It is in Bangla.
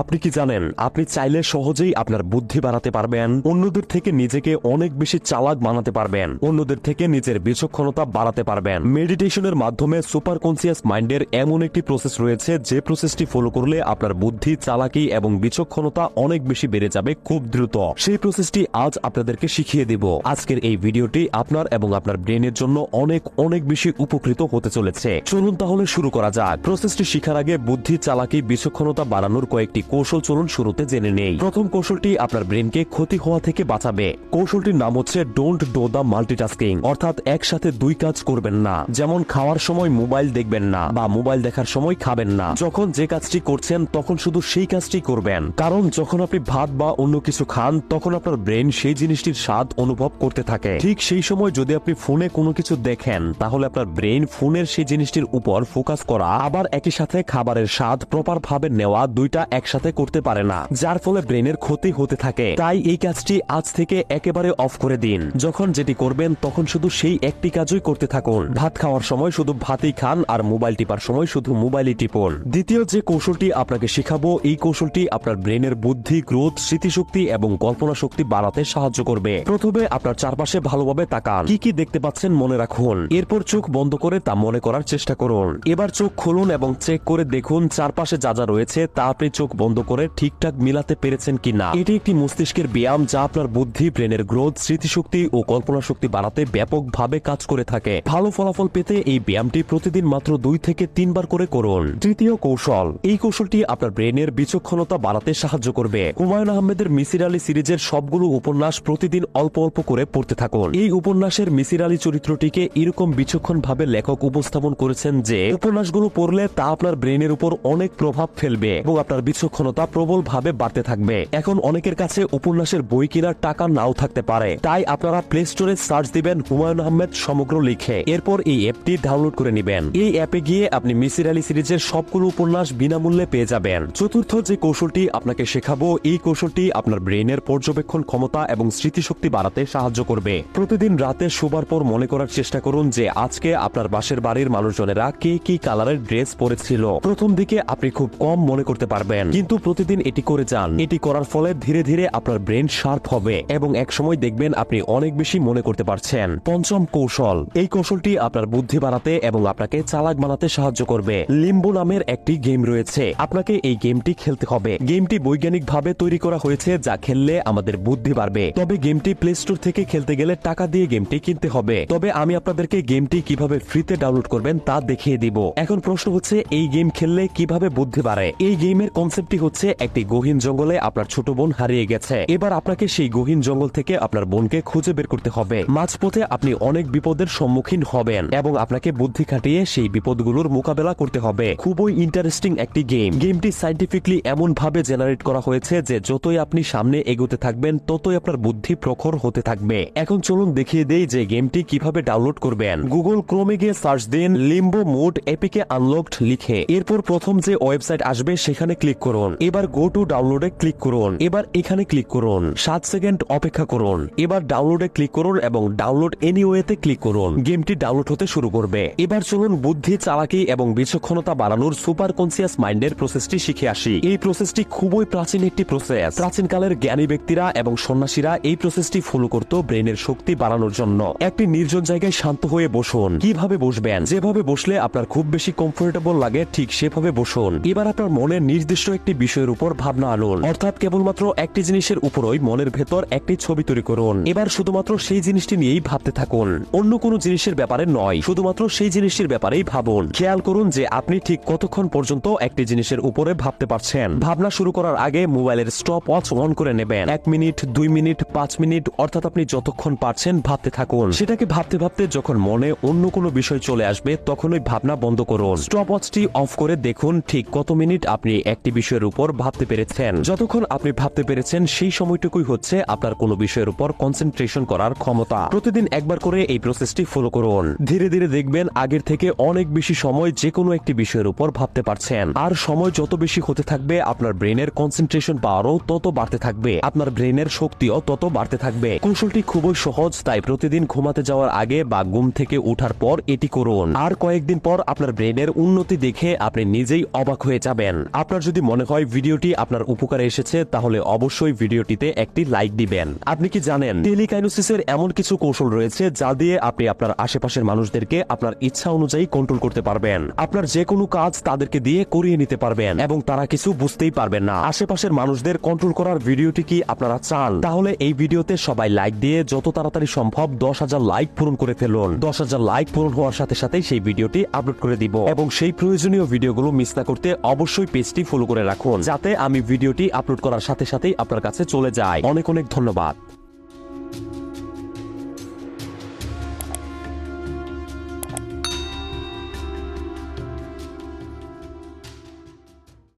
আপনি কি জানেন আপনি চাইলে সহজেই আপনার বুদ্ধি বাড়াতে পারবেন, অন্যদের থেকে নিজেকে অনেক বেশি চালাক বানাতে পারবেন, অন্যদের থেকে নিজের বিচক্ষণতা বাড়াতে পারবেন। মেডিটেশনের মাধ্যমে সুপার কনসিয়াস মাইন্ডের এমন একটি প্রসেস রয়েছে যে প্রসেসটি ফলো করলে আপনার বুদ্ধি, চালাকি এবং বিচক্ষণতা অনেক বেশি বেড়ে যাবে খুব দ্রুত। সেই প্রসেসটি আজ আপনাদেরকে শিখিয়ে দেব। আজকের এই ভিডিওটি আপনার এবং আপনার ব্রেনের জন্য অনেক অনেক বেশি উপকৃত হতে চলেছে। চলুন তাহলে শুরু করা যাক। প্রসেসটি শিখার আগে বুদ্ধি, চালাকি, বিচক্ষণতা বাড়ানোর কয়েকটি কৌশল চলুন শুরুতে জেনে নেই। প্রথম কৌশলটি আপনার ব্রেনকে ক্ষতি হওয়া থেকে বাঁচাবে। কৌশলটির নাম হচ্ছে ডোন্ট ডু দ্য মাল্টিটাস্কিং, অর্থাৎ একসাথে দুই কাজ করবেন না। যেমন খাওয়ার সময় মোবাইল দেখবেন না বা মোবাইল দেখার সময় খাবেন না। যখন যে কাজটি করছেন তখন শুধু সেই কাজটি করবেন, কারণ যখন আপনি ভাত বা অন্য কিছু খান তখন আপনার ব্রেন সেই জিনিসটির স্বাদ অনুভব করতে থাকে। ঠিক সেই সময় যদি আপনি ফোনে কোনো কিছু দেখেন তাহলে আপনার ব্রেন ফোনের সেই জিনিসটির উপর ফোকাস করা আবার একই সাথে খাবারের স্বাদ প্রপার ভাবে নেওয়া দুইটা একসাথে করতে পারে না, যার ফলে ব্রেনের ক্ষতি হতে থাকে। তাই এই কাজটি আজ থেকে একেবারে অফ করে দিন। যখন যেটি করবেন তখন শুধু সেই একটি কাজই করতে থাকুন। ভাত খাওয়ার সময় শুধু ভাতই খান আর মোবাইল টিপার সময় শুধু মোবাইলই টিপুন। দ্বিতীয় যে কৌশলটি আপনাকে শিখাবো, এই কৌশলটি আপনার ব্রেনের বুদ্ধি, গ্রোথ, স্মৃতিশক্তি এবং কল্পনা শক্তি বাড়াতে সাহায্য করবে। প্রথমে আপনার চারপাশে ভালোভাবে তাকান। কি কি দেখতে পাচ্ছেন মনে রাখুন। এরপর চোখ বন্ধ করে তা মনে করার চেষ্টা করুন। এবার চোখ খুলুন এবং চেক করে দেখুন চারপাশে যা যা রয়েছে তা আপনি চোখ বন্ধ করে ঠিকঠাক মিলাতে পেরেছেন কিনা। এটি একটি মস্তিষ্কের ব্যায়াম যা আপনার বুদ্ধি, ব্রেনের গ্রোথ, স্মৃতিশক্তি ও কল্পনা শক্তি বাড়াতে ব্যাপকভাবে কাজ করে থাকে। ভালো ফলাফল পেতে এই ব্যায়ামটি প্রতিদিন মাত্র 2 থেকে 3 বার করে করুন। তৃতীয় কৌশল, এই কৌশলটি আপনার ব্রেনের বিচক্ষণতা বাড়াতে সাহায্য করবে। হুমায়ুন আহমেদের মিসির আলী সিরিজের সবগুলো উপন্যাস প্রতিদিন অল্প অল্প করে পড়তে থাকুন। এই উপন্যাসের মিসির আলী চরিত্রটিকে এরকম বিচক্ষণ ভাবে লেখক উপস্থাপন করেছেন যে উপন্যাসগুলো পড়লে তা আপনার ব্রেনের উপর অনেক প্রভাব ফেলবে এবং আপনার বিচক্ষণতা প্রবল ভাবে বাড়তে থাকবে। এখন অনেকের কাছে উপন্যাসের বই কেনার টাকা নাও থাকতে পারে, তাই আপনারা প্লে স্টোরে সার্চ দিবেন হুমায়ুন আহমেদ সমগ্র লিখে। এরপর এই অ্যাপটি ডাউনলোড করে নেবেন। এই অ্যাপে গিয়ে আপনি মিসির আলী সিরিজের সবগুলো উপন্যাস বিনামূল্যে পেয়ে যাবেন। চতুর্থ যে কৌশলটি আপনাকে শেখাবো, এই কৌশলটি আপনার ব্রেনের পর্যবেক্ষণ ক্ষমতা এবং স্মৃতিশক্তি বাড়াতে সাহায্য করবে। প্রতিদিন রাতে শোবার পর মনে করার চেষ্টা করুন যে আজকে আপনার পাশের বাড়ির মানুষজনেরা কে কি কালারের ড্রেস পরেছিল। প্রথম দিকে আপনি খুব কম মনে করতে পারবেন, কিন্তু প্রতিদিন এটি করে যান। এটি করার ফলে ধীরে ধীরে আপনার ব্রেন শার্প হবে এবং একসময় দেখবেন আপনি অনেক বেশি মনে করতে পারছেন। পঞ্চম কৌশল, এই কৌশলটি আপনার বুদ্ধি বাড়াতে এবং আপনাকে চালাক বানাতে সাহায্য করবে। লিম্বো নামের একটি গেম রয়েছে, আপনাকে এই গেমটি খেলতে হবে। গেমটি বৈজ্ঞানিকভাবে তৈরি করা হয়েছে যা খেললে আমাদের বুদ্ধি বাড়বে। তবে গেমটি প্লে স্টোর থেকে খেলতে গেলে টাকা দিয়ে গেমটি কিনতে হবে। তবে আমি আপনাদেরকে গেমটি কিভাবে ফ্রিতে ডাউনলোড করবেন তা দেখিয়ে দিব। এখন প্রশ্ন হচ্ছে এই গেম খেললে কিভাবে বুদ্ধি বাড়ে। এই গেমের কনসেপ্টটি হচ্ছে একটি গহীন জঙ্গলে আপনার ছোট বোন হারিয়ে গেছে। এবার আপনাকে সেই গহীন জঙ্গল থেকে আপনার বোনকে খুঁজে বের করতে হবে। মাঝপথে আপনি অনেক বিপদের সম্মুখীন হবেন এবং আপনাকে বুদ্ধি খাটিয়ে সেই বিপদগুলোর মোকাবেলা করতে হবে। খুবই ইন্টারেস্টিং একটি গেম। গেমটি সাইন্টিফিকলি এমন ভাবে জেনারেট করা হয়েছে যে যতই আপনি সামনে এগোতে থাকবেন ততই আপনার বুদ্ধি প্রখর হতে থাকবে। এখন চলুন দেখিয়ে দেই যে গেমটি কিভাবে ডাউনলোড করবেন। গুগল ক্রোমে গিয়ে সার্চ দিন লিম্বো মোড এপিকে আনলকড লিখে। এরপর প্রথম যে ওয়েবসাইট আসবে সেখানে ক্লিক করুন। এবার গো টু ডাউনলোডে ক্লিক করুন। এবার এখানে ক্লিক করুন। 7 সেকেন্ড অপেক্ষা করুন। এবার ডাউনলোডে ক্লিক করুন এবং ডাউনলোড এনিওয়েতে ক্লিক করুন। গেমটি ডাউনলোড হতে শুরু করবে। এবার চলুন বুদ্ধি, চালাকি এবং বিচক্ষণতা বাড়ানোর সুপার কনসিয়াস মাইন্ডের প্রসেসটি শিখে আসি। এই প্রসেসটি খুবই প্রাচীন একটি প্রসেস। প্রাচীনকালের জ্ঞানী ব্যক্তিরা এবং সন্ন্যাসীরা এই প্রসেসটি ফলো করত ব্রেনের শক্তি বাড়ানোর জন্য। একটি নির্জন জায়গায় শান্ত হয়ে বসুন। কিভাবে বসবেন? যেভাবে বসলে আপনার খুব বেশি কমফোর্টেবল লাগে ঠিক সেভাবে বসুন। এবার আপনার মনে নির্দিষ্ট একটি বিষয়ের উপর ভাবনা আনুন, অর্থাৎ কেবলমাত্র একটি জিনিসের উপরই মনের ভেতর একটি ছবি তৈরি করুন। এবার শুধুমাত্র সেই জিনিসটি নিয়েই ভাবতে থাকুন, অন্য কোনো জিনিসের ব্যাপারে নয়। শুধুমাত্র সেই জিনিসটির ব্যাপারেই ভাবুন। খেয়াল করুন যে আপনি ঠিক কতক্ষণ পর্যন্ত একটি জিনিসের উপরে ভাবতে পারছেন। ভাবনা শুরু করার আগে মোবাইলের স্টপ ওয়াচ অন করে নেবেন। 1 মিনিট, 2 মিনিট, 5 মিনিট, অর্থাৎ আপনি যতক্ষণ পারছেন ভাবতে থাকুন। সেটাকে ভাবতে ভাবতে যখন মনে অন্য কোনো বিষয় চলে আসবে তখন ওই ভাবনা বন্ধ করুন। স্টপ ওয়াচটি অফ করে দেখুন ঠিক কত মিনিট আপনি একটি বিষয়ের উপর ভাবতে পেরেছেন। যতক্ষণ আপনি ভাবতে পেরেছেন সেই সময়টুকুই হচ্ছে আপনার কোনো বিষয়ের উপর কনসেন্ট্রেশন করার ক্ষমতা। প্রতিদিন একবার করে এই প্রসেসটি ফলো করুন। ধীরে ধীরে দেখবেন আগের থেকে অনেক বেশি সময় যে কোনো একটি বিষয়ের উপর ভাবতে পারছেন। আর সময় যত বেশি হতে থাকবে আপনার ব্রেনের কনসেন্ট্রেশন পাওয়ারও তত বাড়তে থাকবে, আপনার ব্রেনের শক্তিও তত বাড়তে থাকবে। কৌশলটি খুবই সহজ, তাই প্রতিদিন ঘুমাতে যাওয়ার আগে বা ঘুম থেকে ওঠার পর এটি করুন। আর কয়েকদিন পর আপনার ব্রেনের উন্নতি দেখে আপনি নিজেই অবাক হয়ে যাবেন। আপনার যদি মনে হয় ভিডিওটি আপনার উপকারে এসেছে তাহলে অবশ্যই ভিডিওটিতে একটি লাইক দিবেন। আপনি কি জানেন টেলিকাইনোসিসের এমন কিছু কৌশল রয়েছে যা দিয়ে আপনি আপনার আশেপাশের মানুষদেরকে আপনার ইচ্ছা অনুযায়ী কন্ট্রোল করতে পারবেন। আপনার যে কোনো কাজ তাদেরকে দিয়ে করিয়ে নিতে পারবেন এবং তারা কিছু বুঝতেই পারবেন না। আশেপাশের মানুষদের কন্ট্রোল করার ভিডিওটি কি আপনারা চান? তাহলে এই ভিডিওতে সবাই লাইক দিয়ে যত তাড়াতাড়ি সম্ভব 10,000 লাইক পূরণ করে ফেলুন। 10,000 লাইক পূরণ হওয়ার সাথে সাথেই সেই ভিডিওটি আপলোড করে দিব এবং সেই প্রয়োজনীয় ভিডিওগুলো মিস না করতে অবশ্যই পেজটি ফলো করে রাখুন, যাতে আমি ভিডিওটি আপলোড করার সাথে সাথেই আপনার কাছে চলে যায়। অনেক অনেক ধন্যবাদ।